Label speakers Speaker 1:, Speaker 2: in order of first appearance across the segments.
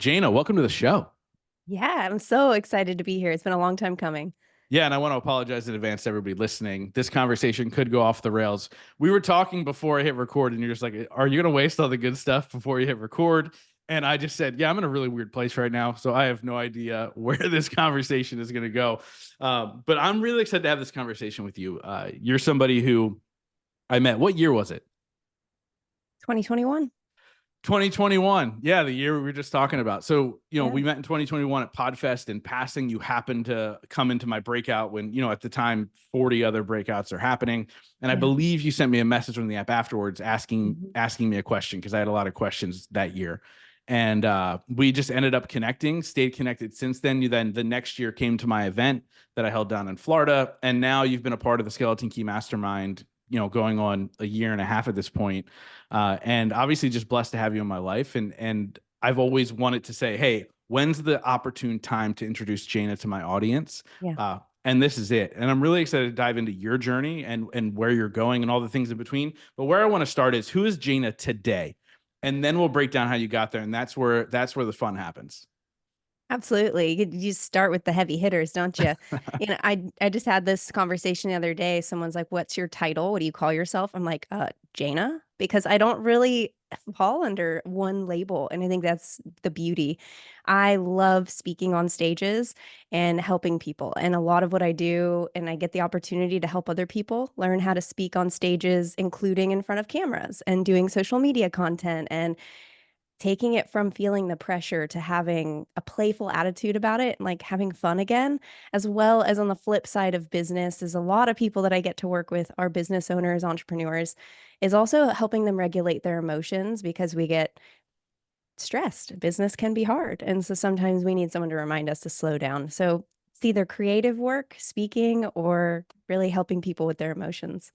Speaker 1: Jayna, welcome to the show.
Speaker 2: Yeah, I'm so excited to be here. It's been a long time coming.
Speaker 1: Yeah, and I want to apologize in advance to everybody listening. This conversation could go off the rails. We were talking before I hit record, and you're just like, "Are you going to waste all the good stuff before you hit record?" And I just said, "Yeah, I'm in a really weird place right now, so I have no idea where this conversation is going to go." But I'm really excited to have this conversation with you. You're somebody who I met. What year was it?
Speaker 2: 2021.
Speaker 1: 2021. Yeah, the year we were just talking about. So,
Speaker 2: Yeah.
Speaker 1: we met in 2021 at Podfest. In passing, you happened to come into my breakout when, at the time, 40 other breakouts are happening. And I
Speaker 2: Yeah.
Speaker 1: believe you sent me a message on the app afterwards asking
Speaker 2: Mhm.
Speaker 1: asking me a question because I had a lot of questions that year. And we just ended up connecting, stayed connected since then. You then the next year came to my event that I held down in Florida. And now you've been a part of the Skeleton Key Mastermind, going on a year and a half at this point. And obviously just blessed to have you in my life. And I've always wanted to say, hey, when's the opportune time to introduce Jayna to my audience?
Speaker 2: Yeah.
Speaker 1: And this is it. And I'm really excited to dive into your journey and where you're going and all the things in between. But where I want to start is, who is Jayna today? And then we'll break down how you got there. And that's where the fun happens.
Speaker 2: Absolutely. You start with the heavy hitters, don't you? I just had this conversation the other day. Someone's like, "What's your title? What do you call yourself?" I'm like, Jayna, because I don't really fall under one label. And I think that's the beauty. I love speaking on stages and helping people. And a lot of what I do, and I get the opportunity to help other people learn how to speak on stages, including in front of cameras and doing social media content and taking it from feeling the pressure to having a playful attitude about it and like having fun again, as well as on the flip side of business, is a lot of people that I get to work with are business owners, entrepreneurs, is also helping them regulate their emotions because we get stressed. Business can be hard. And so sometimes we need someone to remind us to slow down. So it's either creative work, speaking, or really helping people with their emotions.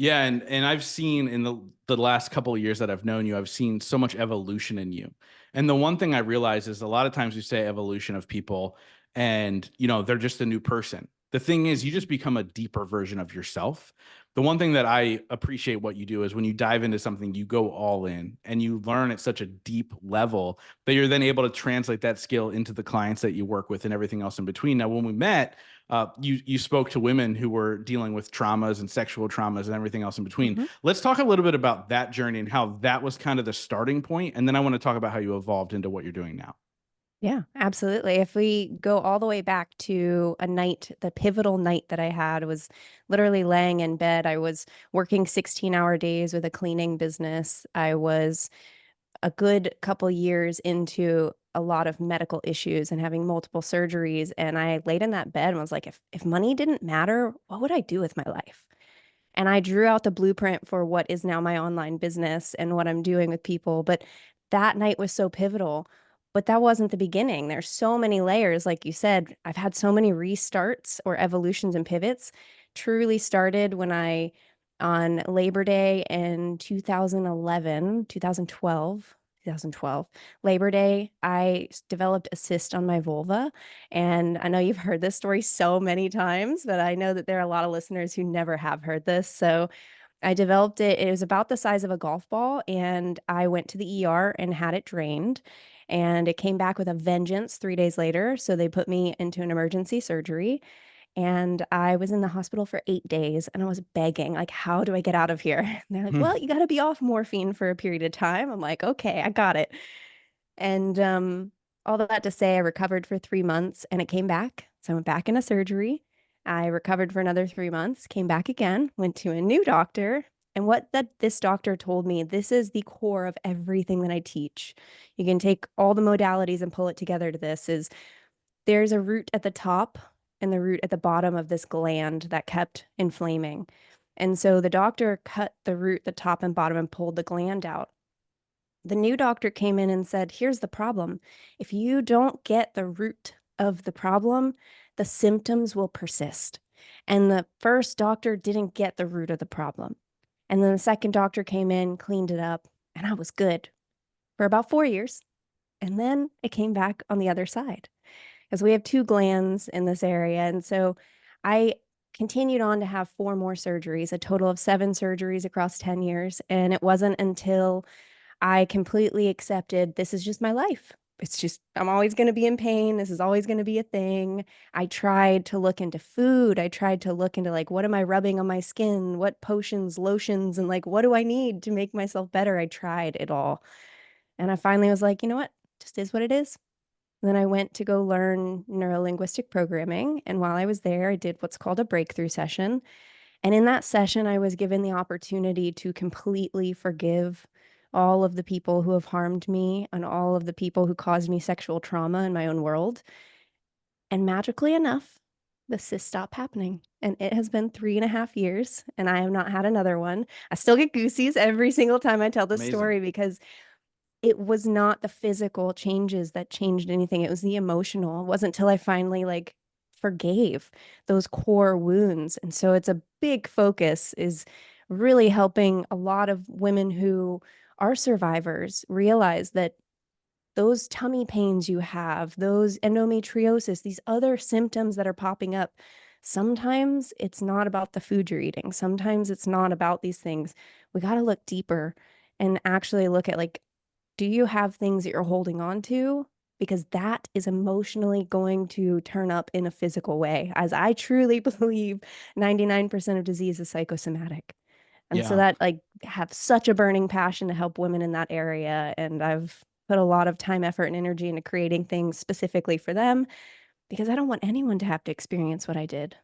Speaker 1: Yeah, and I've seen in the last couple of years that I've known you, I've seen so much evolution in you. And the one thing I realize is a lot of times we say evolution of people and they're just a new person. The thing is you just become a deeper version of yourself. The one thing that I appreciate what you do is when you dive into something, you go all in and you learn at such a deep level that you're then able to translate that skill into the clients that you work with and everything else in between. Now, when we met, you spoke to women who were dealing with traumas and sexual traumas and everything else in between.
Speaker 2: Mhm.
Speaker 1: Let's talk a little bit about that journey and how that was kind of the starting point, and then I want to talk about how you evolved into what you're doing now.
Speaker 2: Yeah, absolutely. If we go all the way back to a night, the pivotal night that I had was literally laying in bed. I was working 16-hour days with a cleaning business. I was a good couple years into a lot of medical issues and having multiple surgeries. And I laid in that bed and was like, if money didn't matter, what would I do with my life? And I drew out the blueprint for what is now my online business and what I'm doing with people. But that night was so pivotal. But that wasn't the beginning. There's so many layers. Like you said, I've had so many restarts or evolutions and pivots. Truly started when on Labor Day in 2011, 2012, Labor Day, I developed a cyst on my vulva. And I know you've heard this story so many times, but I know that there are a lot of listeners who never have heard this. So I developed it. It was about the size of a golf ball, and I went to the ER and had it drained. And it came back with a vengeance 3 days later. So they put me into an emergency surgery. And I was in the hospital for 8 days and I was begging, like, how do I get out of here? And they're like, well, you got to be off morphine for a period of time. I'm like, okay, I got it. And all that to say, I recovered for 3 months and it came back. So I went back into surgery. I recovered for another 3 months, came back again, went to a new doctor. And what this doctor told me, this is the core of everything that I teach. You can take all the modalities and pull it together to this is there's a root at the top and the root at the bottom of this gland that kept inflaming. And so the doctor cut the root, the top and bottom, and pulled the gland out. The new doctor came in and said, here's the problem. If you don't get the root of the problem, the symptoms will persist. And the first doctor didn't get the root of the problem. And then the second doctor came in, cleaned it up, and I was good for about 4 years. And then it came back on the other side because we have two glands in this area. And so I continued on to have four more surgeries, a total of seven surgeries across 10 years. And it wasn't until I completely accepted this is just my life. it's just, I'm always going to be in pain. This is always going to be a thing. I tried to look into food. I tried to look into like, what am I rubbing on my skin? What potions, lotions, and like, what do I need to make myself better? I tried it all. And I finally was like, you know what? Just is what it is. And then I went to go learn neurolinguistic programming. And while I was there, I did what's called a breakthrough session. And in that session, I was given the opportunity to completely forgive all of the people who have harmed me and all of the people who caused me sexual trauma in my own world. And magically enough, the cyst stopped happening. And it has been 3.5 years, and I have not had another one. I still get goosies every single time I tell this
Speaker 1: Amazing.
Speaker 2: story because it was not the physical changes that changed anything. It was the emotional. It wasn't until I finally like forgave those core wounds. And so it's a big focus is really helping a lot of women who are survivors realize that those tummy pains you have, those endometriosis, these other symptoms that are popping up, sometimes it's not about the food you're eating. Sometimes it's not about these things. We got to look deeper and actually look at like, do you have things that you're holding on to? Because that is emotionally going to turn up in a physical way, as I truly believe 99% of disease is psychosomatic. And so
Speaker 1: Yeah.
Speaker 2: that like have such a burning passion to help women in that area. And I've put a lot of time, effort, and energy into creating things specifically for them because I don't want anyone to have to experience what I did.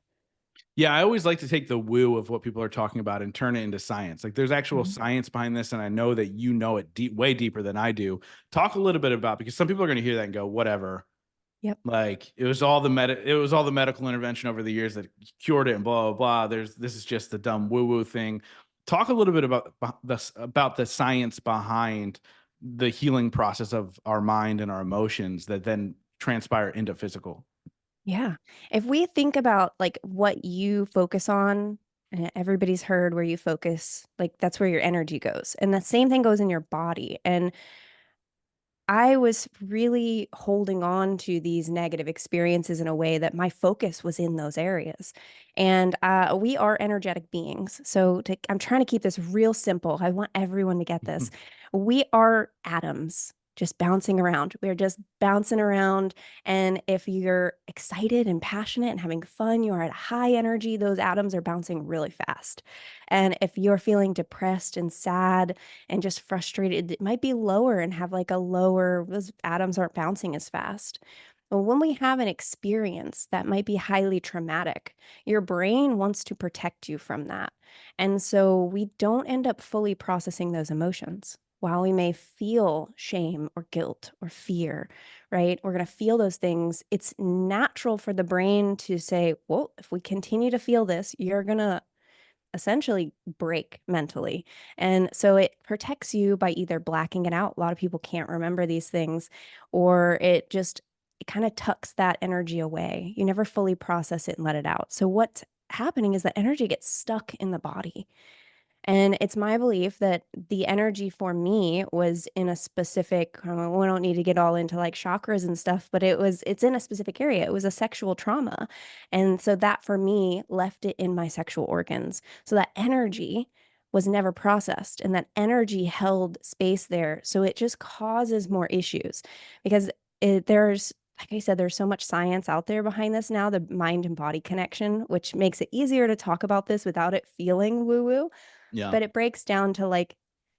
Speaker 1: Yeah, I always like to take the woo of what people are talking about and turn it into science. Like there's actual
Speaker 2: Mhm.
Speaker 1: science behind this, and I know that you know it way deeper than I do. Talk a little bit about, because some people are going to hear that and go, whatever.
Speaker 2: Yep.
Speaker 1: Like it was all the medical intervention over the years that cured it and blah blah blah. This is just the dumb woo woo thing. Talk a little bit about the science behind the healing process of our mind and our emotions that then transpire into physical.
Speaker 2: Yeah. If we think about like what you focus on, and everybody's heard where you focus, like that's where your energy goes. And the same thing goes in your body. And I was really holding on to these negative experiences in a way that my focus was in those areas. And we are energetic beings. So I'm trying to keep this real simple. I want everyone to get this. We are atoms just bouncing around. We're just bouncing around. And if you're excited and passionate and having fun, you're at high energy, those atoms are bouncing really fast. And if you're feeling depressed and sad, and just frustrated, it might be lower and have like a lower, those atoms aren't bouncing as fast. But when we have an experience that might be highly traumatic, your brain wants to protect you from that. And so we don't end up fully processing those emotions. While we may feel shame or guilt or fear, right? We're going to feel those things. It's natural for the brain to say, well, if we continue to feel this, you're going to essentially break mentally. And so it protects you by either blacking it out. A lot of people can't remember these things, or it kind of tucks that energy away. You never fully process it and let it out. So what's happening is that energy gets stuck in the body. And it's my belief that the energy for me was in a specific, we don't need to get all into like chakras and stuff, but it's in a specific area. It was a sexual trauma. And so that for me left it in my sexual organs. So that energy was never processed and that energy held space there. So it just causes more issues because like I said, there's so much science out there behind this now, the mind and body connection, which makes it easier to talk about this without it feeling woo woo,
Speaker 1: Yeah.
Speaker 2: but it breaks down to like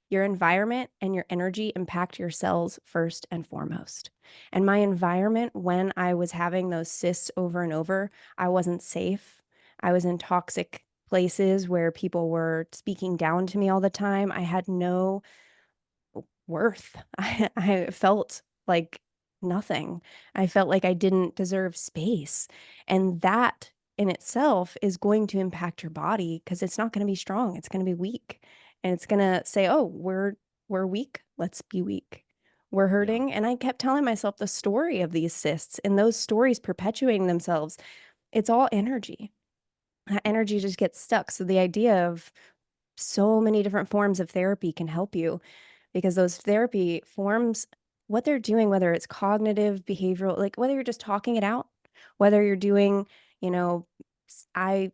Speaker 2: your environment and your energy impact your cells first and foremost. And my environment, when I was having those cysts over and over, I wasn't safe. I was in toxic places where people were speaking down to me all the time. I had no worth. I felt like nothing. I felt like I didn't deserve space. And that in itself is going to impact your body because it's not going to be strong. It's going to be weak. And it's going to say, "Oh, we're weak. Let's be weak. We're
Speaker 1: Yeah.
Speaker 2: hurting." And I kept telling myself the story of these cysts and those stories perpetuating themselves. It's all energy. That energy just gets stuck. So the idea of so many different forms of therapy can help you because those therapy forms, what they're doing, whether it's cognitive, behavioral, like whether you're just talking it out, whether you're doing, you know, I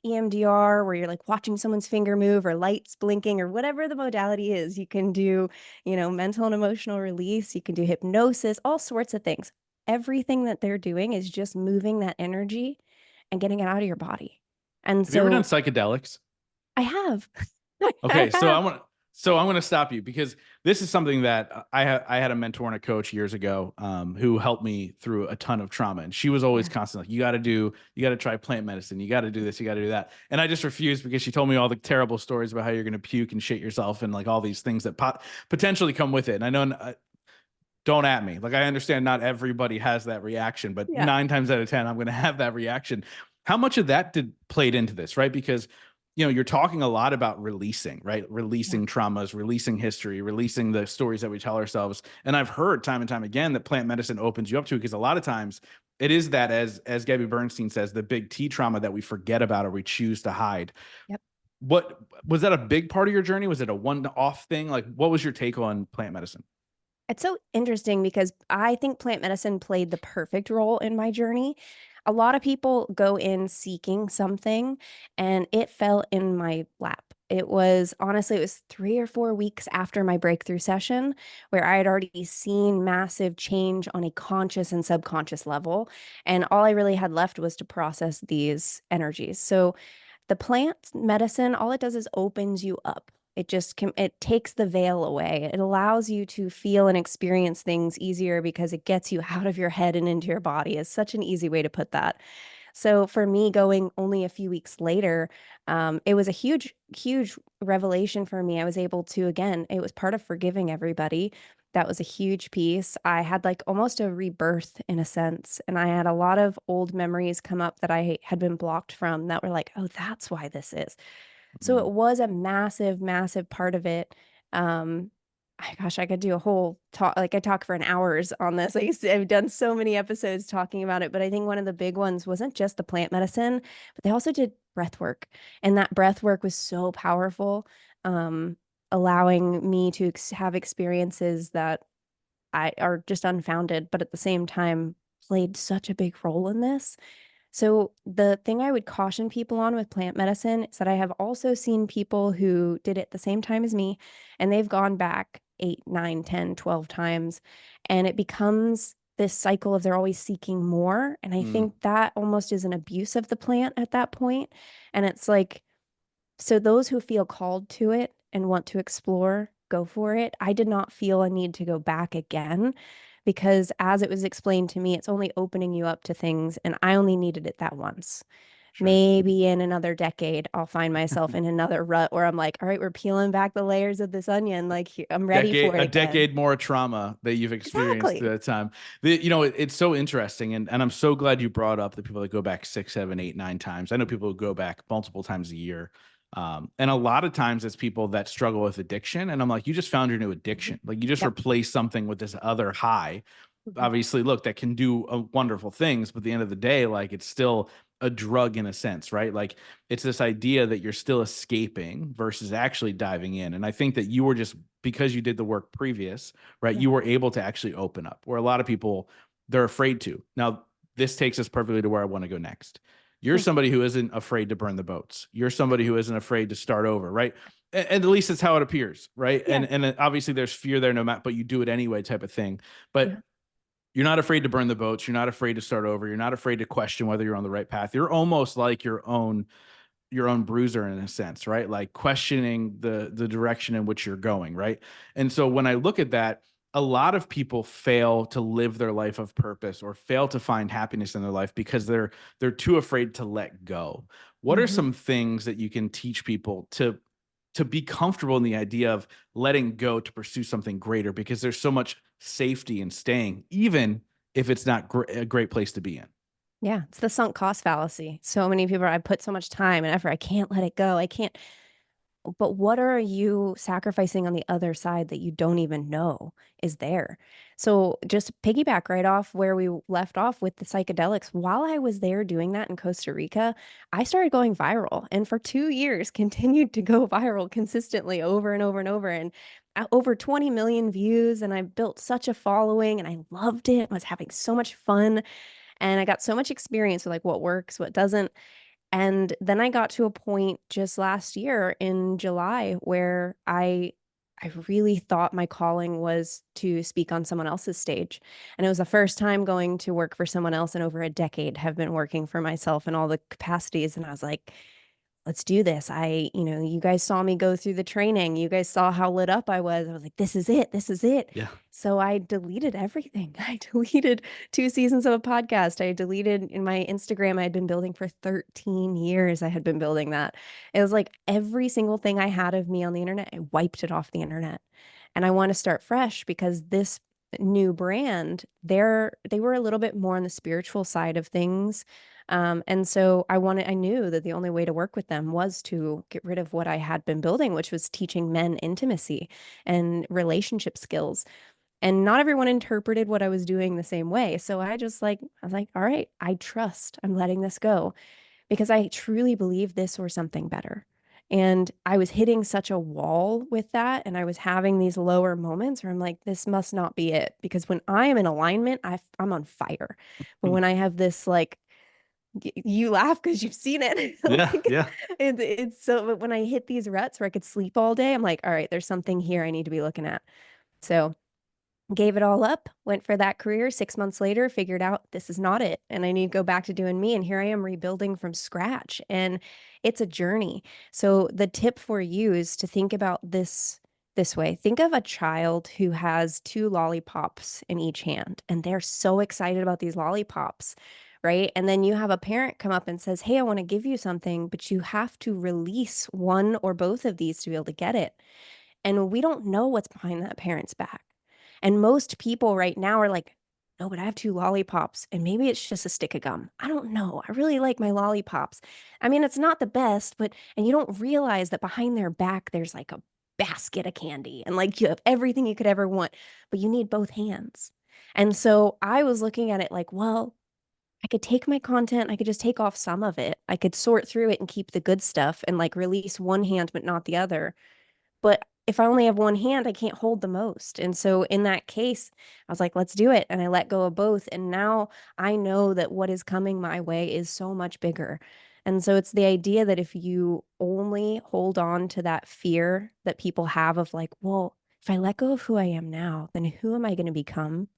Speaker 2: EMDR, where you're like watching someone's finger move or lights blinking or whatever the modality is. You can do, mental and emotional release. You can do hypnosis, all sorts of things. Everything that they're doing is just moving that energy and getting it out of your body. And
Speaker 1: Have you ever done
Speaker 2: so
Speaker 1: psychedelics?
Speaker 2: I have. I
Speaker 1: Okay,
Speaker 2: have.
Speaker 1: so I'm gonna stop you because this is something that I had a mentor and a coach years ago who helped me through a ton of trauma, and she was always
Speaker 2: Yeah.
Speaker 1: constantly like, you got to try plant medicine, you got to do this, you got to do that, and I just refused because she told me all the terrible stories about how you're gonna puke and shit yourself and like all these things that potentially come with it, and I know don't at me. Like I understand not everybody has that reaction, but
Speaker 2: Yeah.
Speaker 1: 9 times out of 10, I'm going to have that reaction. How much of that did played into this, right? Because you're talking a lot about releasing, right?
Speaker 2: Yeah.
Speaker 1: Releasing traumas, releasing history, releasing the stories that we tell ourselves. And I've heard time and time again that plant medicine opens you up to it because a lot of times it is that as Gabby Bernstein says, the big T trauma that we forget about or we choose to hide.
Speaker 2: Yep.
Speaker 1: What was that a big part of your journey? Was it a one-off thing? Like what was your take on plant medicine?
Speaker 2: It's so interesting because I think plant medicine played the perfect role in my journey. A lot of people go in seeking something, and it fell in my lap. It was honestly, it was 3 or 4 weeks after my breakthrough session where I had already seen massive change on a conscious and subconscious level. And all I really had left was to process these energies. So the plant medicine, all it does is opens you up. It takes the veil away. It allows you to feel and experience things easier because it gets you out of your head and into your body. Is such an easy way to put that. So for me, going only a few weeks later, it was a huge, huge revelation for me. I was able to, again, it was part of forgiving everybody. That was a huge piece. I had like almost a rebirth in a sense. And I had a lot of old memories come up that I had been blocked from that were like, oh, that's why this is. So it
Speaker 1: Mm.
Speaker 2: was a massive, massive part of it. Um, Gosh, I could do a whole talk, like I talk for an hours on this. I've done so many episodes talking about it, but I think one of the big ones wasn't just the plant medicine, but they also did breath work. And that breath work was so powerful, um, allowing me to have experiences that I are just unfounded, but at the same time played such a big role in this. So, the thing I would caution people on with plant medicine is that I have also seen people who did it the same time as me, and they've gone back 8, 9, 10, 12 times, and it becomes this cycle of they're always seeking more. And I
Speaker 1: Mm.
Speaker 2: think that almost is an abuse of the plant at that point. And it's like, so those who feel called to it and want to explore, go for it. I did not feel a need to go back again because as it was explained to me, it's only opening you up to things and I only needed it that once.
Speaker 1: Sure.
Speaker 2: Maybe in another decade, I'll find myself in another rut where I'm like, all right, we're peeling back the layers of this onion. Like, I'm ready
Speaker 1: decade
Speaker 2: for it
Speaker 1: a
Speaker 2: again.
Speaker 1: decade more trauma that you've experienced through
Speaker 2: Exactly.
Speaker 1: that time. It's so interesting, and I'm so glad you brought up the people that go back 6, 7, 8, 9 times. I know people who go back multiple times a year. And a lot of times it's people that struggle with addiction. And I'm like, you just found your new
Speaker 2: Mhm.
Speaker 1: addiction. Like you just
Speaker 2: Yep.
Speaker 1: replaced something with this other high.
Speaker 2: Mhm.
Speaker 1: Obviously, look, that can do wonderful things, but at the end of the day, like it's still a drug in a sense, right? Like it's this idea that you're still escaping versus actually diving in. And I think that you were just because you did the work previous, right?
Speaker 2: Yeah.
Speaker 1: You were able to actually open up where a lot of people they're afraid to. Now, this takes us perfectly to where I want to go next. You're
Speaker 2: Cool.
Speaker 1: somebody who isn't afraid to burn the boats. You're somebody who isn't afraid to start over, right? And at least it's how it appears, right?
Speaker 2: Yeah.
Speaker 1: And obviously there's fear there no matter, but you do it anyway type of thing.
Speaker 2: Yeah.
Speaker 1: But you're not afraid to burn the boats. You're not afraid to start over. You're not afraid to question whether you're on the right path. You're almost like your own bruiser in a sense, right? Like questioning the direction in which you're going, right? And so when I look at that, a lot of people fail to live their life of purpose or fail to find happiness in their life because they're too afraid to let go. What are
Speaker 2: Mhm.
Speaker 1: some things that you can teach people to be comfortable in the idea of letting go to pursue something greater because there's so much safety in staying even if it's not a great place to be in?
Speaker 2: Yeah, it's the sunk cost fallacy. So many people, I put so much time and effort, I can't let it go. I can't. But what are you sacrificing on the other side that you don't even know is there? So just piggyback right off where we left off with the psychedelics. While I was there doing that in Costa Rica, I started going viral and for 2 years continued to go viral consistently over and over and over. And over 20 million views. And I built such a following and I loved it. I was having so much fun. And I got so much experience with like what works, what doesn't. And then I got to a point just last year in July where I really thought my calling was to speak on someone else's stage. And it was the first time going to work for someone else in over a decade, have been working for myself in all the capacities. And I was like, let's do this. You guys saw me go through the training. You guys saw how lit up I was. I was like, this is it. This is it.
Speaker 1: Yeah.
Speaker 2: So I deleted everything. I deleted 2 seasons of a podcast. I deleted in my Instagram I had been building for 13 years. I had been building that. It was like every single thing I had of me on the internet, I wiped it off the internet. And I want to start fresh because this new brand, they were a little bit more on the spiritual side of things. And so I knew that the only way to work with them was to get rid of what I had been building, which was teaching men intimacy and relationship skills. And not everyone interpreted what I was doing the same way. So I was like, all right, I trust I'm letting this go because I truly believe this or something better. And I was hitting such a wall with that. And I was having these lower moments where I'm like, this must not be it. Because when I am in alignment, I'm on fire. But when I have this like you laugh because you've seen it.
Speaker 1: Yeah.
Speaker 2: Like
Speaker 1: Yeah.
Speaker 2: it's so but when I hit these ruts where I could sleep all day, I'm like, all right, there's something here I need to be looking at. So gave it all up, went for that career. 6 months later, figured out this is not it. And I need to go back to doing me. And here I am rebuilding from scratch. And it's a journey. So the tip for you is to think about this way. Think of a child who has 2 lollipops in each hand, and they're so excited about these lollipops. Right. And then you have a parent come up and says, hey, I want to give you something, but you have to release one or both of these to be able to get it. And we don't know what's behind that parent's back. And most people right now are like, no, but I have 2 lollipops and maybe it's just a stick of gum. I don't know. I really like my lollipops. I mean, it's not the best, and you don't realize that behind their back, there's like a basket of candy and like you have everything you could ever want, but you need both hands. And so I was looking at it like, well, I could take my content, I could just take off some of it. I could sort through it and keep the good stuff and like release one hand, but not the other. But if I only have one hand, I can't hold the most. And so in that case, I was like, let's do it. And I let go of both. And now I know that what is coming my way is so much bigger. And so it's the idea that if you only hold on to that fear that people have of like, well, if I let go of who I am now, then who am I going to become?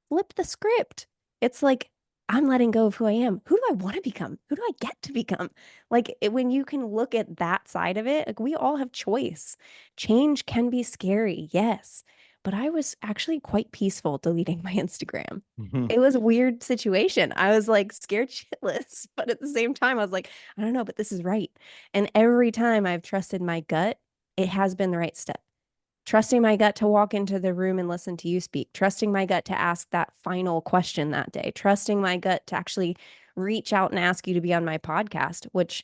Speaker 2: Flip the script. It's like, I'm letting go of who I am. Who do I want to become? Who do I get to become? When you can look at that side of it, like we all have choice. Change can be scary, yes. But I was actually quite peaceful deleting my Instagram.
Speaker 1: Mhm.
Speaker 2: It was a weird situation. I was like scared shitless, but at the same time, I was like, I don't know, but this is right. And every time I've trusted my gut, it has been the right step. Trusting my gut to walk into the room and listen to you speak, trusting my gut to ask that final question that day, trusting my gut to actually reach out and ask you to be on my podcast, which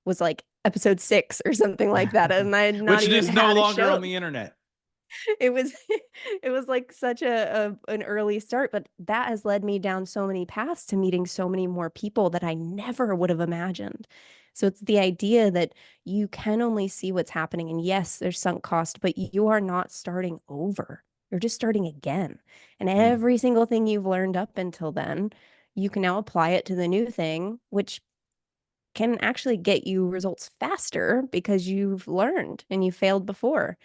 Speaker 2: was like episode 6 or something like that. And I had not
Speaker 1: Which
Speaker 2: even
Speaker 1: is no
Speaker 2: had a
Speaker 1: longer on
Speaker 2: show.
Speaker 1: the internet.
Speaker 2: It was it was like such an early start, but that has led me down so many paths to meeting so many more people that I never would have imagined. So it's the idea that you can only see what's happening. And yes, there's sunk cost, but you are not starting over. You're just starting again. And
Speaker 1: Mm.
Speaker 2: every single thing you've learned up until then, you can now apply it to the new thing, which can actually get you results faster because you've learned and you failed before.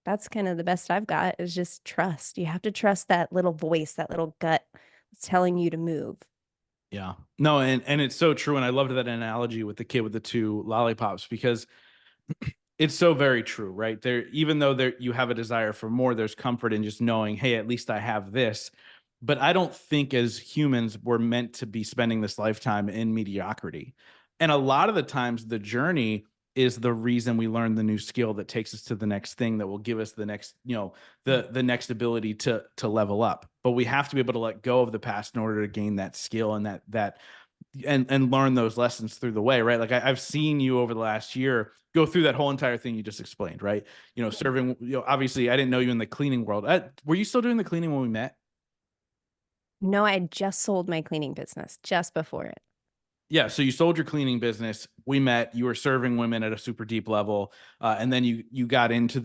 Speaker 2: That's kind of the best I've got is just trust. You have to trust that little voice, that little gut that's telling you to move.
Speaker 1: Yeah. No, and it's so true. And I loved that analogy with the kid with the 2 lollipops because it's so very true, right? There, even though there you have a desire for more, there's comfort in just knowing, hey, at least I have this. But I don't think as humans we're meant to be spending this lifetime in mediocrity. And a lot of the times the journey is the reason we learn the new skill that takes us to the next thing that will give us the next, the next ability to level up. But we have to be able to let go of the past in order to gain that skill and that and learn those lessons through the way, right? Like I've seen you over the last year go through that whole entire thing you just explained, right? Serving, obviously I didn't know you in the cleaning world. Were you still doing the cleaning when we met?
Speaker 2: No, I had just sold my cleaning business just before it.
Speaker 1: Yeah, so you sold your cleaning business. We met. You were serving women at a super deep level, and then you got into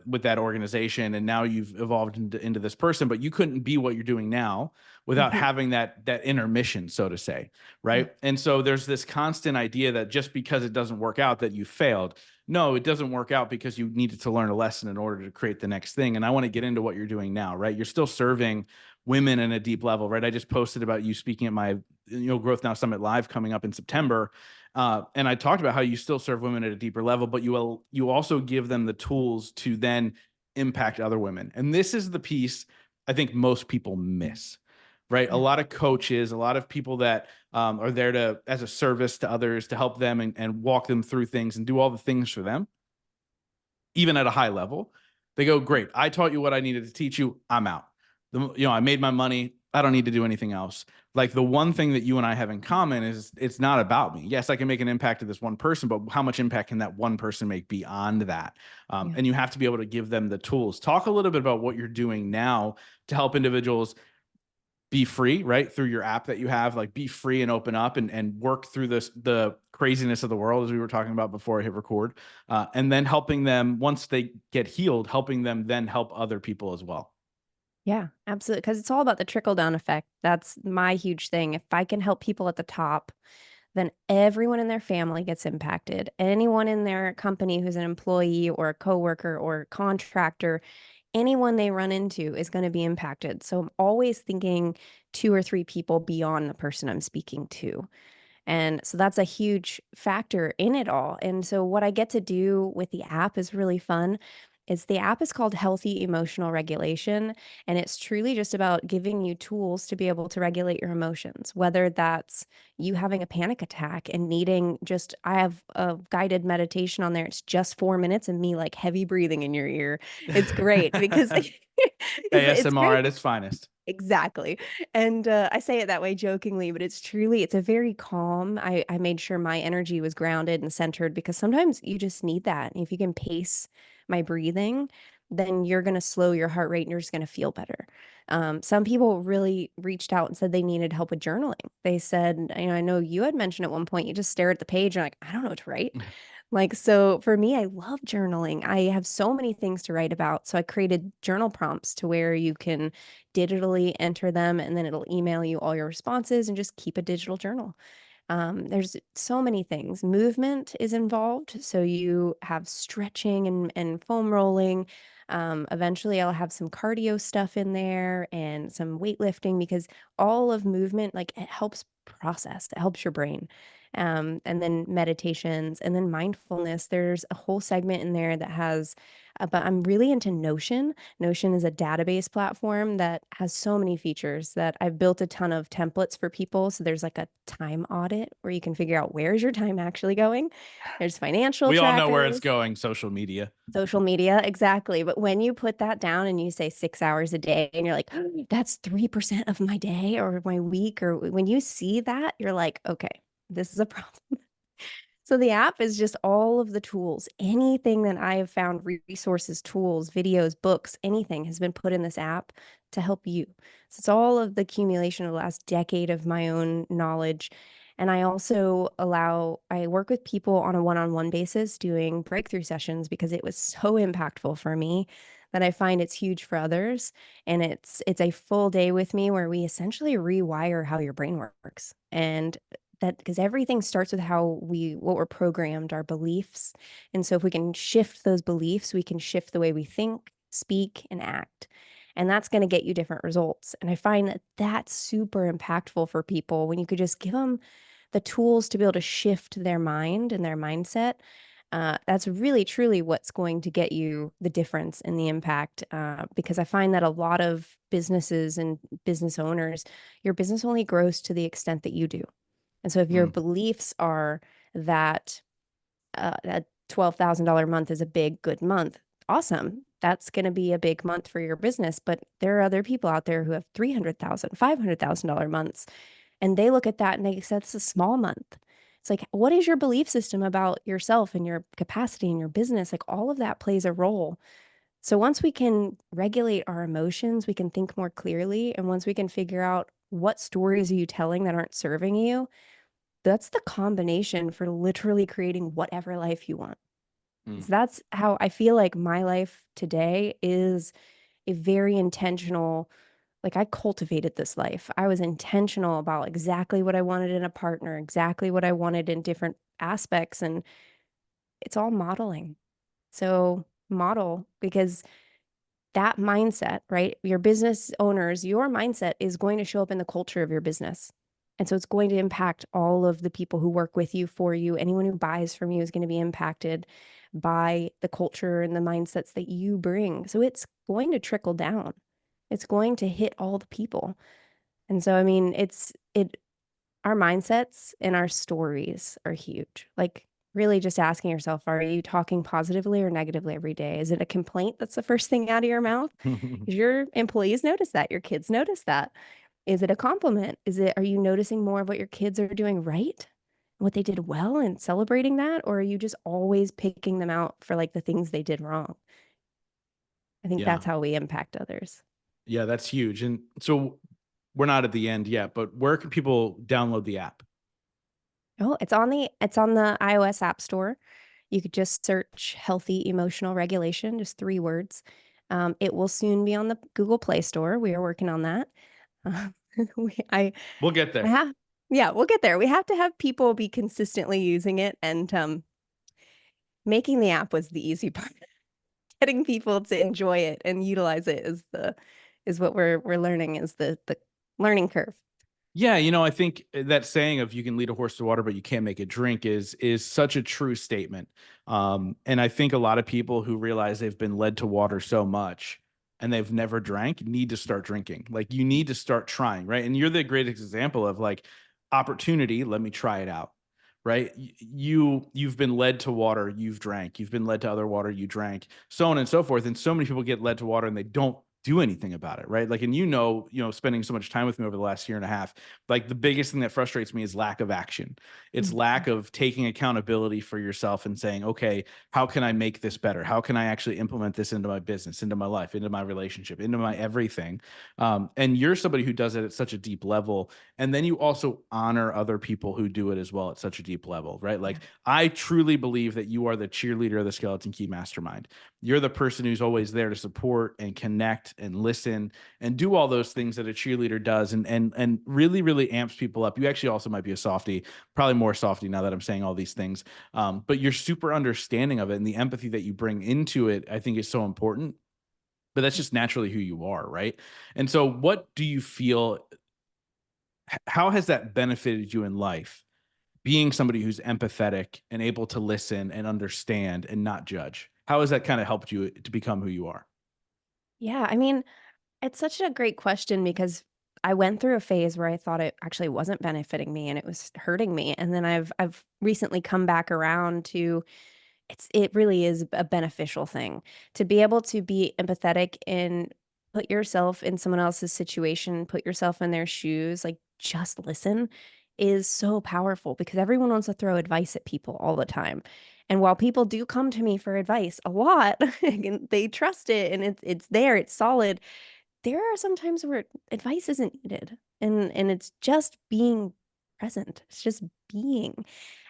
Speaker 1: with that organization, and now you've evolved into this person. But you couldn't be what you're doing now without
Speaker 2: Mhm.
Speaker 1: having that intermission, so to say,
Speaker 2: Yeah.
Speaker 1: right? And so there's this constant idea that just because it doesn't work out, that you failed. No, it doesn't work out because you needed to learn a lesson in order to create the next thing. And I want to get into what you're doing now, right? You're still serving women in a deep level, right? I just posted about you speaking at my Growth Now Summit Live coming up in September. And I talked about how you still serve women at a deeper level, but you also give them the tools to then impact other women. And this is the piece I think most people miss, right? A
Speaker 2: Yeah.
Speaker 1: lot of coaches, a lot of people that are there to as a service to others to help them and walk them through things and do all the things for them, even at a high level. They go, great. I taught you what I needed to teach you. I'm out. I made my money. I don't need to do anything else. Like the one thing that you and I have in common is it's not about me. Yes, I can make an impact to this one person, but how much impact can that one person make beyond that?
Speaker 2: Yeah.
Speaker 1: And you have to be able to give them the tools. Talk a little bit about what you're doing now to help individuals be free, right? Through your app that you have, like be free and open up and work through the craziness of the world, as we were talking about before I hit record. And then helping them once they get healed, helping them then help other people as well.
Speaker 2: Yeah, absolutely. Because it's all about the trickle down effect. That's my huge thing. If I can help people at the top, then everyone in their family gets impacted. Anyone in their company who's an employee or a coworker or contractor, anyone they run into is going to be impacted. So I'm always thinking two or three people beyond the person I'm speaking to. And so that's a huge factor in it all. And so what I get to do with the app is really fun. Is the app is called Healthy Emotional Regulation, and it's truly just about giving you tools to be able to regulate your emotions, whether that's you having a panic attack and needing just, I have a guided meditation on there. It's just 4 minutes and me like heavy breathing in your ear. It's great because it's
Speaker 1: ASMR
Speaker 2: great.
Speaker 1: at its finest.
Speaker 2: Exactly. And I say it that way jokingly, but it's a very calm. I made sure my energy was grounded and centered because sometimes you just need that. And if you can pace my breathing, then you're going to slow your heart rate and you're just going to feel better. Some people really reached out and said they needed help with journaling. They said, I know you had mentioned at one point, you just stare at the page and like, I don't know what to write. Like, so for me, I love journaling. I have so many things to write about. So I created journal prompts to where you can digitally enter them and then it'll email you all your responses and just keep a digital journal. There's so many things. Movement is involved. So you have stretching and foam rolling. Eventually, I'll have some cardio stuff in there and some weightlifting because all of movement, like it helps process, it helps your brain. And then meditations and then mindfulness. There's a whole segment in there that has, but I'm really into Notion. Notion is a database platform that has so many features that I've built a ton of templates for people. So there's like a time audit where you can figure out where's your time actually going. There's financial
Speaker 1: We all know where it's
Speaker 2: trackers,
Speaker 1: going, social media.
Speaker 2: social media, exactly. But when you put that down and you say 6 hours a day and you're like, "Oh, that's 3% of my day or my week," or when you see that, you're like, okay, this is a problem. So the app is just all of the tools. Anything that I have found, resources, tools, videos, books, anything has been put in this app to help you. So it's all of the accumulation of the last decade of my own knowledge. And I also I work with people on a one-on-one basis doing breakthrough sessions because it was so impactful for me that I find it's huge for others. And it's a full day with me where we essentially rewire how your brain works. And that because everything starts with what we're programmed, our beliefs. And so if we can shift those beliefs, we can shift the way we think, speak, and act. And that's going to get you different results. And I find that that's super impactful for people when you could just give them the tools to be able to shift their mind and their mindset. That's really, truly what's going to get you the difference in the impact. Because I find that a lot of businesses and business owners, your business only grows to the extent that you do. And so if your
Speaker 1: Mm,
Speaker 2: beliefs are that that $12,000 month is a big, good month, awesome. That's going to be a big month for your business. But there are other people out there who have $300,000, $500,000 months, and they look at that and they say it's a small month. It's like, what is your belief system about yourself and your capacity in your business? Like all of that plays a role. So once we can regulate our emotions, we can think more clearly. And once we can figure out what stories are you telling that aren't serving you, that's the combination for literally creating whatever life you want.
Speaker 1: Mm.
Speaker 2: So that's how I feel like my life today is a very intentional, like I cultivated this life. I was intentional about exactly what I wanted in a partner, exactly what I wanted in different aspects, and it's all modeling. So model because that mindset, right? Your business owners, your mindset is going to show up in the culture of your business. And so it's going to impact all of the people who work with you, for you. Anyone who buys from you is going to be impacted by the culture and the mindsets that you bring. So it's going to trickle down. It's going to hit all the people. And so, I mean, our mindsets and our stories are huge. Like, really just asking yourself, are you talking positively or negatively every day? Is it a complaint that's the first thing out of your mouth? Because your employees notice that, your kids notice that. Is it a compliment? Are you noticing more of what your kids are doing right? What they did well and celebrating that? Or are you just always picking them out for like the things they did wrong? I think
Speaker 1: Yeah.
Speaker 2: that's how we impact others.
Speaker 1: Yeah, that's huge. And so we're not at the end yet, but where can people download the app?
Speaker 2: Oh, it's on the iOS App Store. You could just search healthy emotional regulation, just 3 words. It will soon be on the Google Play Store. We are working on that. Uh, we,
Speaker 1: We'll get
Speaker 2: I
Speaker 1: there.
Speaker 2: have, yeah, we'll get there. We have to have people be consistently using it, and making the app was the easy part. Getting people to enjoy it and utilize it is what we're learning is the learning curve.
Speaker 1: Yeah, I think that saying of you can lead a horse to water, but you can't make it drink is such a true statement. And I think a lot of people who realize they've been led to water so much and they've never drank need to start drinking. Like you need to start trying, right? And you're the greatest example of like opportunity. Let me try it out, right? You've been led to water, you've drank. You've been led to other water, you drank, so on and so forth. And so many people get led to water and they don't do anything about it, right? Like, and spending so much time with me over the last year and a half, like the biggest thing that frustrates me is lack of action. It's
Speaker 2: Mhm.
Speaker 1: lack of taking accountability for yourself and saying, okay, how can I make this better? How can I actually implement this into my business, into my life, into my relationship, into my everything? And you're somebody who does it at such a deep level. And then you also honor other people who do it as well at such a deep level, right? Like
Speaker 2: Yeah.
Speaker 1: I truly believe that you are the cheerleader of the Skeleton Key Mastermind. You're the person who's always there to support and connect and listen and do all those things that a cheerleader does and really, really amps people up. You actually also might be a softie, probably more softie now that I'm saying all these things. But you're super understanding of it, and the empathy that you bring into it, I think, is so important. But that's just naturally who you are, right? And so what do you feel, how has that benefited you in life? Being somebody who's empathetic and able to listen and understand and not judge. How has that kind of helped you to become who you are?
Speaker 2: Yeah, I mean, it's such a great question because I went through a phase where I thought it actually wasn't benefiting me and it was hurting me. And then I've recently come back around to it really is a beneficial thing to be able to be empathetic and put yourself in someone else's situation, put yourself in their shoes, like just listen is so powerful because everyone wants to throw advice at people all the time. And while people do come to me for advice a lot, and they trust it and it's there, it's solid, there are some times where advice isn't needed, and it's just being present. It's just being,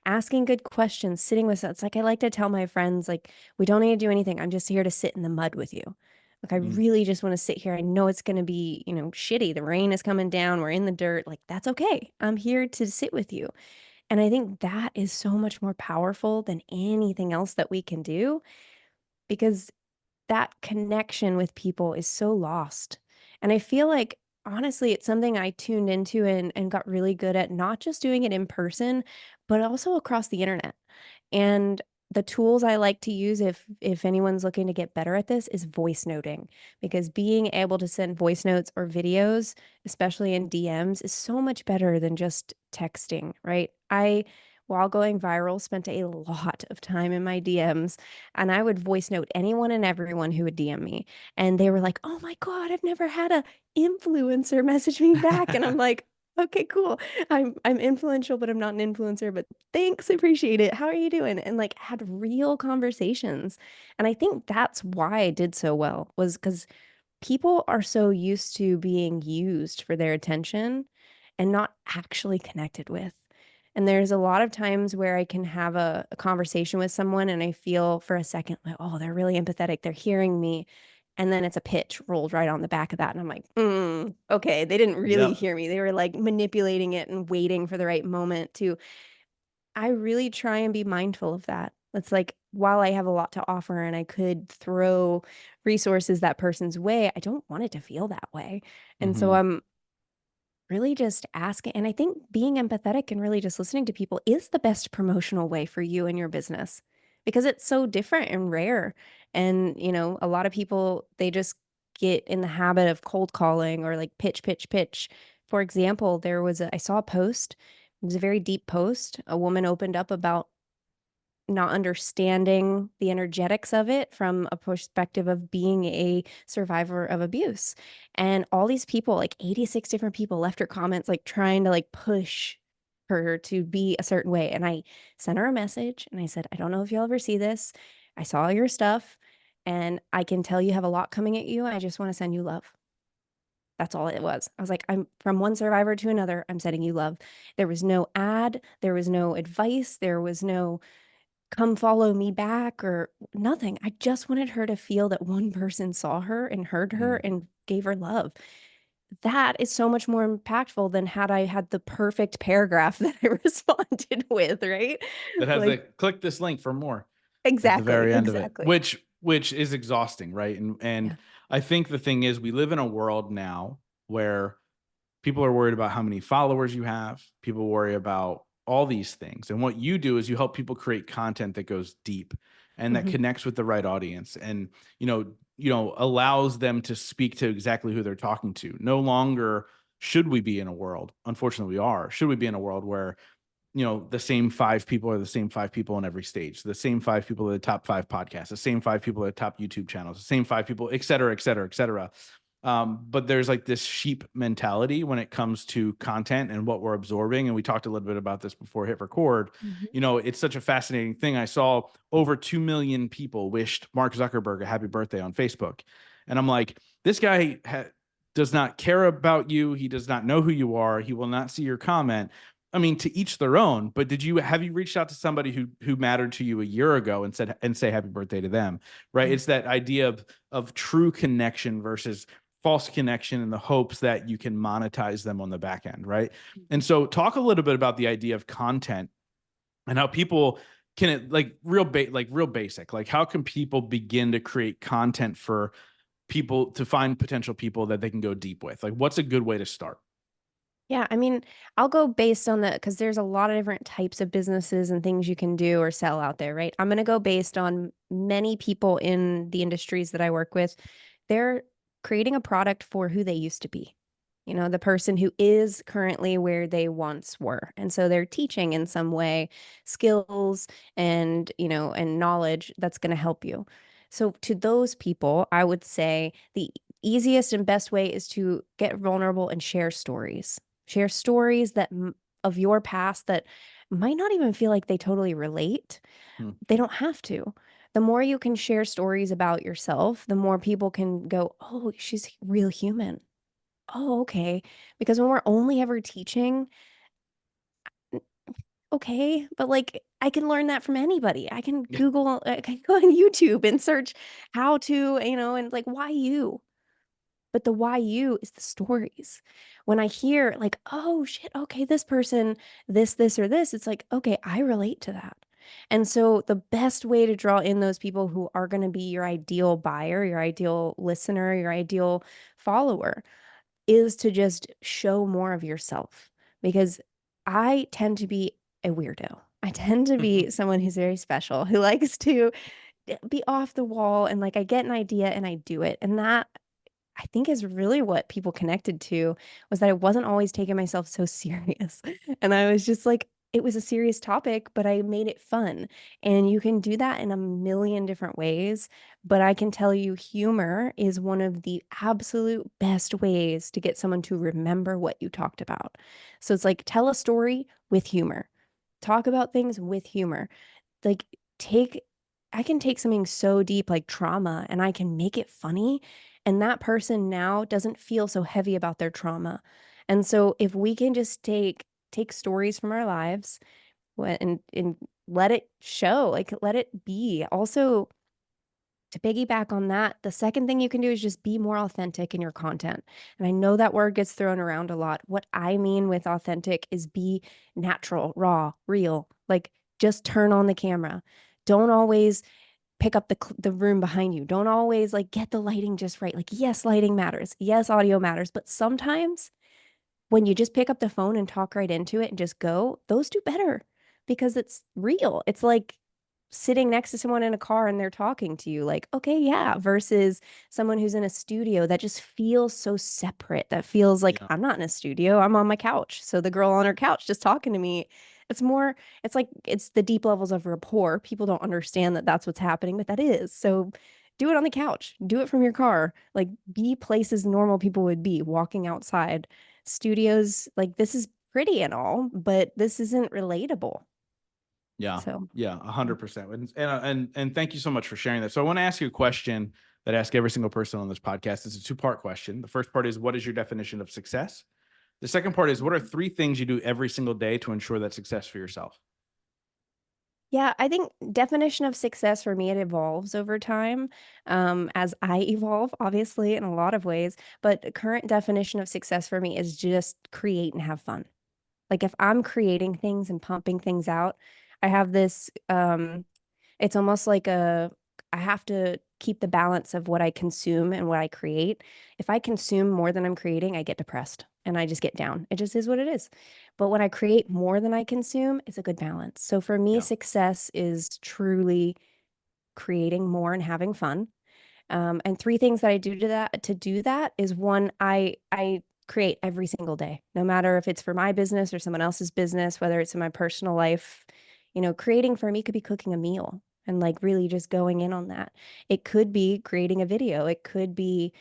Speaker 2: asking good questions, sitting with it's like I like to tell my friends, like, "We don't need to do anything. I'm just here to sit in the mud with you." Like, I
Speaker 1: Mm,
Speaker 2: really just wanna sit here. I know it's gonna be, shitty. The rain is coming down. We're in the dirt. Like, that's okay. I'm here to sit with you. And I think that is so much more powerful than anything else that we can do because that connection with people is so lost. And I feel like honestly, it's something I tuned into and got really good at not just doing it in person, but also across the internet. And the tools I like to use if anyone's looking to get better at this is voice noting because being able to send voice notes or videos, especially in DMs, is so much better than just texting, right? While going viral, spent a lot of time in my DMs and I would voice note anyone and everyone who would DM me. And they were like, "Oh my God, I've never had a influencer message me back." And I'm
Speaker 1: mm.
Speaker 2: like, "Okay, cool. I'm influential, but I'm not an influencer, but thanks, appreciate it. How are you doing?" And like had real conversations. And I think that's why I did so well was because people are so used to being used for their attention and not actually connected with. And there's a lot of times where I can have a conversation with someone and I feel for a second like, oh, they're really empathetic. They're hearing me. And then it's a pitch rolled right on the back of that. And I'm like, okay, they didn't really
Speaker 1: Yep.
Speaker 2: hear me. They were like manipulating it and waiting for the right moment to. I really try and be mindful of that. It's like while I have a lot to offer and I could throw resources that person's way, I don't want it to feel that way. And so
Speaker 1: Hmm.
Speaker 2: I'm really just asking. And I think being empathetic and really just listening to people is the best promotional way for you and your business because it's so different and rare. And, a lot of people, they just get in the habit of cold calling or like pitch, pitch, pitch. For example, I saw a post, it was a very deep post. A woman opened up about not understanding the energetics of it from a perspective of being a survivor of abuse. And all these people, like 86 different people left her comments like trying to like push her to be a certain way. And I sent her a message and I said, I don't know if you'll ever see this. I saw your stuff and I can tell you have a lot coming at you. I just want to send you love. That's all it was. I was like, I'm from one survivor to another. I'm sending you love. There was no ad. There was no advice. There was no come follow me back or nothing. I just wanted her to feel that one person saw her and heard her and gave her love. That is so much more impactful than had I had the perfect paragraph that I responded with, right?
Speaker 1: That has the
Speaker 2: Like,
Speaker 1: click this link for more at the
Speaker 2: exactly,
Speaker 1: very end of it,
Speaker 2: exactly.
Speaker 1: which is exhausting, right? And
Speaker 2: Yeah.
Speaker 1: I think the thing is we live in a world now where people are worried about how many followers you have. People worry about all these things. And what you do is you help people create content that goes deep and that
Speaker 2: Hmm.
Speaker 1: connects with the right audience and, allows them to speak to exactly who they're talking to. No longer should we be in a world, unfortunately we are, should we be in a world where the same five people are the same five people on every stage, the same five people are the top five podcasts, the same five people are the top YouTube channels, the same five people, et cetera, et cetera, et cetera. But there's like this sheep mentality when it comes to content and what we're absorbing. And we talked a little bit about this before hit record.
Speaker 2: Hmm.
Speaker 1: It's such a fascinating thing. I saw over 2 million people wished Mark Zuckerberg a happy birthday on Facebook. And I'm like, this guy does not care about you. He does not know who you are. He will not see your comment. I mean, to each their own. But have you reached out to somebody who mattered to you a year ago and say happy birthday to them? Right.
Speaker 2: Yeah.
Speaker 1: It's that idea of true connection versus false connection in the hopes that you can monetize them on the back end, right? And so talk a little bit about the idea of content and how people can it like real basic, like how can people begin to create content for people to find potential people that they can go deep with? Like what's a good way to start?
Speaker 2: Yeah, I mean, I'll go based on the because there's a lot of different types of businesses and things you can do or sell out there, right? I'm going to go based on many people in the industries that I work with. They're creating a product for who they used to be. The person who is currently where they once were. And so they're teaching in some way skills and knowledge that's going to help you. So to those people, I would say the easiest and best way is to get vulnerable and share stories. Share stories of your past that might not even feel like they totally relate.
Speaker 1: Hmm.
Speaker 2: They don't have to. The more you can share stories about yourself, the more people can go, "Oh, she's real human. Oh, okay." Because when we're only ever teaching, okay, but like I can learn that from anybody. I can Google, I can go on YouTube and search how to, and like, why you? But the why you is the stories. When I hear like, oh shit, okay, this person, this, or this, it's like, okay, I relate to that. And so the best way to draw in those people who are going to be your ideal buyer, your ideal listener, your ideal follower is to just show more of yourself because I tend to be a weirdo. I tend to be someone who's very special, who likes to be off the wall and like I get an idea and I do it. And that I think is really what people connected to was that I wasn't always taking myself so serious. And I was just like, it was a serious topic, but I made it fun. And you can do that in a million different ways. But I can tell you, humor is one of the absolute best ways to get someone to remember what you talked about. So it's like tell a story with humor, talk about things with humor. Like, take, I can take something so deep like trauma and I can make it funny and that person now doesn't feel so heavy about their trauma. And so if we can just take take stories from our lives and let it show, like let it be. Also, to piggyback on that, the second thing you can do is just be more authentic in your content. And I know that word gets thrown around a lot. What I mean with authentic is be natural, raw, real. Like just turn on the camera. Don't always pick up the room behind you. Don't always like get the lighting just right. Like yes, lighting matters. Yes, audio matters, but sometimes when you just pick up the phone and talk right into it and just go, those do better because it's real. It's like sitting next to someone in a car and they're talking to you like, okay, yeah, versus someone who's in a studio that just feels so separate. That feels like
Speaker 1: Yeah.
Speaker 2: I'm not in a studio, I'm on my couch. So the girl on her couch just talking to me, it's more, it's like it's the deep levels of rapport. People don't understand that that's what's happening, but that is. So do it on the couch, do it from your car, like be places normal people would be walking outside. Studios, like this is pretty and all, but this isn't relatable.
Speaker 1: Yeah.
Speaker 2: So
Speaker 1: Yeah.
Speaker 2: yeah.
Speaker 1: 100%. And thank you so much for sharing that. So I want to ask you a question that I ask every single person on this podcast. It's a two-part question. The first part is, what is your definition of success? The second part is, what are three things you do every single day to ensure that success for yourself?
Speaker 2: Yeah, I think definition of success for me, it evolves over time, as I evolve, obviously, in a lot of ways. But the current definition of success for me is just create and have fun. Like if I'm creating things and pumping things out, I have this it's almost like I have to keep the balance of what I consume and what I create. If I consume more than I'm creating, I get depressed and I just get down. It just is what it is. But when I create more than I consume, it's a good balance. So for me,
Speaker 1: Yeah.
Speaker 2: success is truly creating more and having fun. And three things that I do to do that is one, I create every single day, no matter if it's for my business or someone else's business, whether it's in my personal life. You know, creating for me could be cooking a meal and like really just going in on that. It could be creating a video. It could be,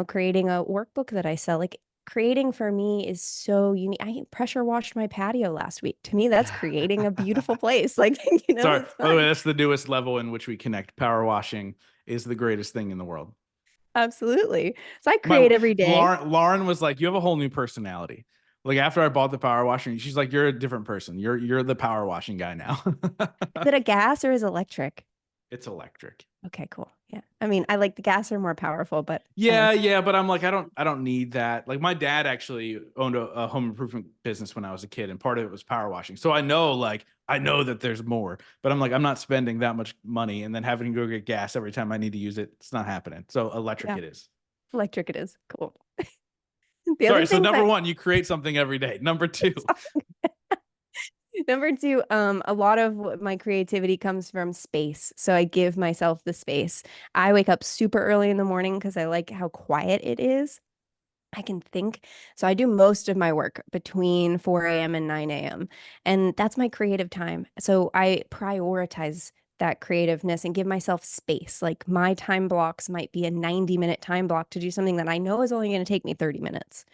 Speaker 2: creating a workbook that I sell. Like creating for me is so unique. I pressure washed my patio last week. To me, that's creating a beautiful place. Like,
Speaker 1: Sorry.
Speaker 2: it's
Speaker 1: By the way,
Speaker 2: fun.
Speaker 1: that's the newest level in which we connect. Power washing is the greatest thing in the world.
Speaker 2: Absolutely. So I
Speaker 1: My
Speaker 2: create every day.
Speaker 1: Lauren was like, "You have a whole new personality." Like after I bought the power washing, she's like, "You're a different person. You're the power washing guy now."
Speaker 2: Is it a gas or is it electric?
Speaker 1: It's electric.
Speaker 2: Okay, cool. Yeah. I mean, I like the gas are more powerful, but
Speaker 1: Yeah, but I'm like, I don't need that. Like my dad actually owned a home improvement business when I was a kid, and part of it was power washing. So I know that there's more, but I'm like, I'm not spending that much money and then having to go get gas every time I need to use it. It's not happening. So electric
Speaker 2: yeah,
Speaker 1: it is.
Speaker 2: electric it is. Cool. The other
Speaker 1: Sorry. So
Speaker 2: things
Speaker 1: number
Speaker 2: I
Speaker 1: one, you create something every day. Number two.
Speaker 2: number two, a lot of my creativity comes from space. So I give myself the space. I wake up super early in the morning because I like how quiet it is. I can think. So I do most of my work between 4 a.m. and 9 a.m. And that's my creative time. So I prioritize that creativeness and give myself space. Like my time blocks might be a 90-minute time block to do something that I know is only going to take me 30 minutes.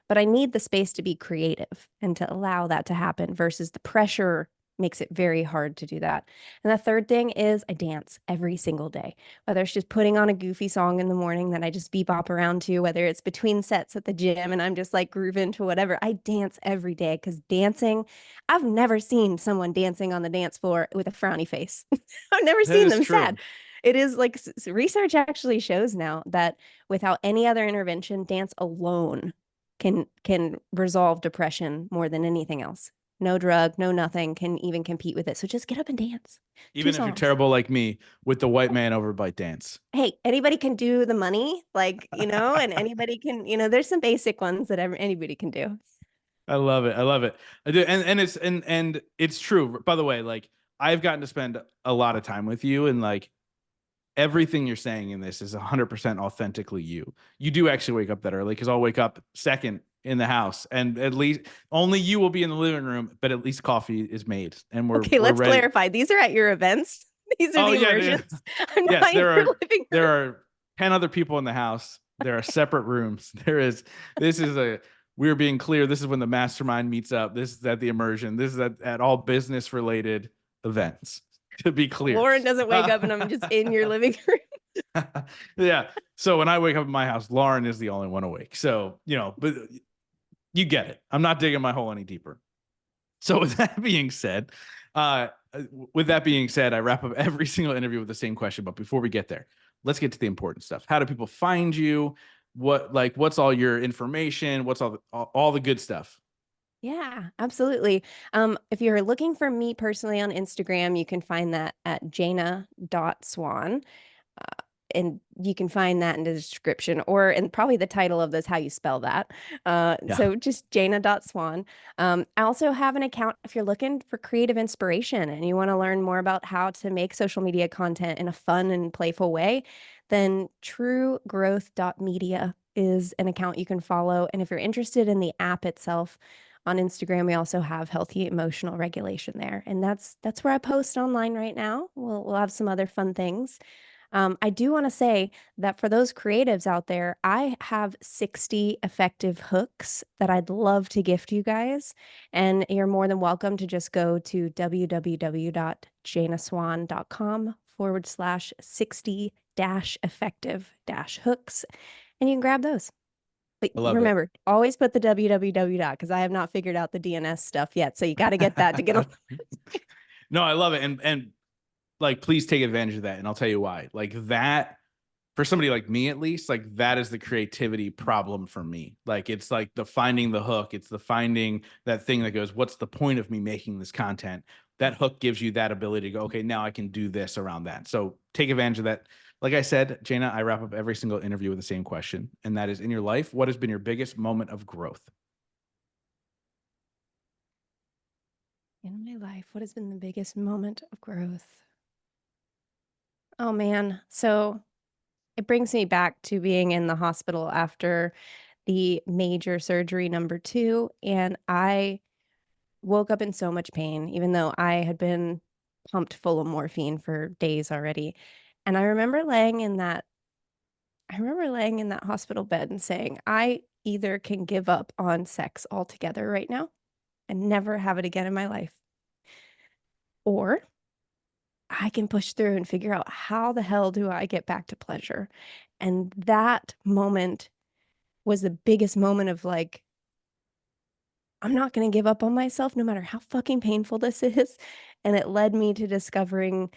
Speaker 2: But I need the space to be creative and to allow that to happen versus the pressure makes it very hard to do that. And the third thing is I dance every single day, whether it's just putting on a goofy song in the morning that I just bebop around to, whether it's between sets at the gym and I'm just like grooving to whatever. I dance every day because dancing, I've never seen someone dancing on the dance floor with a frowny face. I've never
Speaker 1: That
Speaker 2: seen
Speaker 1: is
Speaker 2: them sad.
Speaker 1: true.
Speaker 2: It is like research actually shows now that without any other intervention, dance alone can resolve depression more than anything else. No drug, no nothing can even compete with it. So just get up and dance. Two
Speaker 1: Even if you're
Speaker 2: songs.
Speaker 1: terrible like me with the white man overbite dance.
Speaker 2: Hey, anybody can do the money, like, and anybody can, there's some basic ones that anybody can do.
Speaker 1: I love it. I love it. I do. And it's true. By the way, like I've gotten to spend a lot of time with you, and like everything you're saying in this is 100% authentically you. You do actually wake up that early because I'll wake up second in the house, and at least only you will be in the living room, but at least coffee is made and we're
Speaker 2: Okay,
Speaker 1: we're
Speaker 2: let's
Speaker 1: ready.
Speaker 2: clarify. These are at your events. These are
Speaker 1: Oh
Speaker 2: the
Speaker 1: yeah,
Speaker 2: immersions. I'm
Speaker 1: yes,
Speaker 2: not in your living
Speaker 1: there
Speaker 2: room.
Speaker 1: are 10 other people in the house. There are separate rooms. This is a we're being clear. This is when the mastermind meets up. This is at the immersion. This is at all business related events. To be clear.
Speaker 2: Lauren doesn't wake up and I'm just in your living room.
Speaker 1: Yeah. So when I wake up in my house, Lauren is the only one awake. So, but you get it. I'm not digging my hole any deeper. So with that being said, uh, with that being said, I wrap up every single interview with the same question. But before we get there, let's get to the important stuff. How do people find you? What's all your information? What's all the good stuff?
Speaker 2: Yeah, absolutely. If you're looking for me personally on Instagram, you can find that at Jayna.Swan. Uh, and you can find that in the description or in probably the title of this, how you spell that.
Speaker 1: Yeah,
Speaker 2: So just Jayna.Swan. I also have an account if you're looking for creative inspiration and you want to learn more about how to make social media content in a fun and playful way, then truegrowth.media is an account you can follow. And if you're interested in the app itself, on Instagram, we also have healthy emotional regulation there. And that's where I post online right now. We'll have some other fun things. I do want to say that for those creatives out there, I have 60 effective hooks that I'd love to gift you guys. And you're more than welcome to just go to www.jaynaswan.com/60 effective hooks and you can grab those. But
Speaker 1: I love it.
Speaker 2: remember, always put the www dot because I have not figured out the DNS stuff yet. So you got to get that to get a.
Speaker 1: No, I love it. And like, please take advantage of that. And I'll tell you why. Like that, for somebody like me, at least, like that is the creativity problem for me. Like, it's like the finding the hook. It's the finding that thing that goes, what's the point of me making this content? That hook gives you that ability to go, okay, now I can do this around that. So take advantage of that. Like I said, Jayna, I wrap up every single interview with the same question. And that is, in your life, what has been your biggest moment of growth?
Speaker 2: In my life, what has been the biggest moment of growth? Oh man. So it brings me back to being in the hospital after the major surgery number two. And I woke up in so much pain, even though I had been pumped full of morphine for days already. And I remember laying in that hospital bed and saying, I either can give up on sex altogether right now and never have it again in my life, or I can push through and figure out how the hell do I get back to pleasure. And that moment was the biggest moment of like, I'm not going to give up on myself no matter how fucking painful this is. And it led me to discovering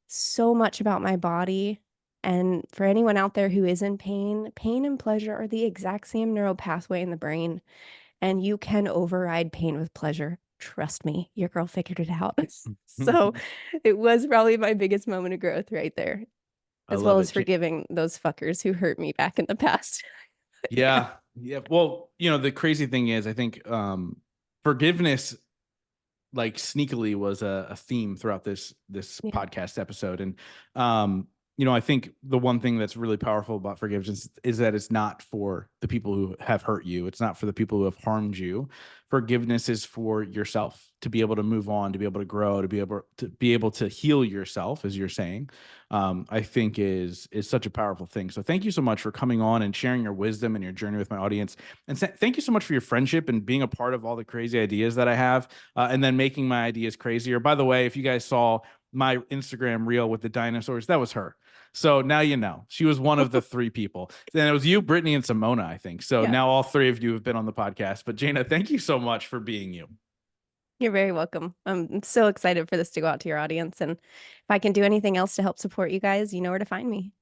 Speaker 2: so much about my body. And for anyone out there who is in pain, pain and pleasure are the exact same neural pathway in the brain. And you can override pain with pleasure. Trust me, your girl figured it out. So it was probably my biggest moment of growth right there,
Speaker 1: I
Speaker 2: as well
Speaker 1: love
Speaker 2: as
Speaker 1: it.
Speaker 2: forgiving those fuckers who hurt me back in the past. Yeah.
Speaker 1: Yeah. Yeah. Well, the crazy thing is, I think forgiveness, like, sneakily was a theme throughout this
Speaker 2: Yeah.
Speaker 1: podcast episode. And I think the one thing that's really powerful about forgiveness is that it's not for the people who have hurt you. It's not for the people who have harmed you. Forgiveness is for yourself to be able to move on, to be able to grow, to be able to heal yourself, as you're saying. I think is such a powerful thing. So thank you so much for coming on and sharing your wisdom and your journey with my audience. And thank you so much for your friendship and being a part of all the crazy ideas that I have, and then making my ideas crazier. By the way, if you guys saw my Instagram reel with the dinosaurs, that was her. So now you know. She was one of the three people. Then it was you, Brittany, and Simona, I think. So
Speaker 2: Yeah.
Speaker 1: now all three of you have been on the podcast. But Jayna, thank you so much for being you.
Speaker 2: You're very welcome. I'm so excited for this to go out to your audience. And if I can do anything else to help support you guys, you know where to find me.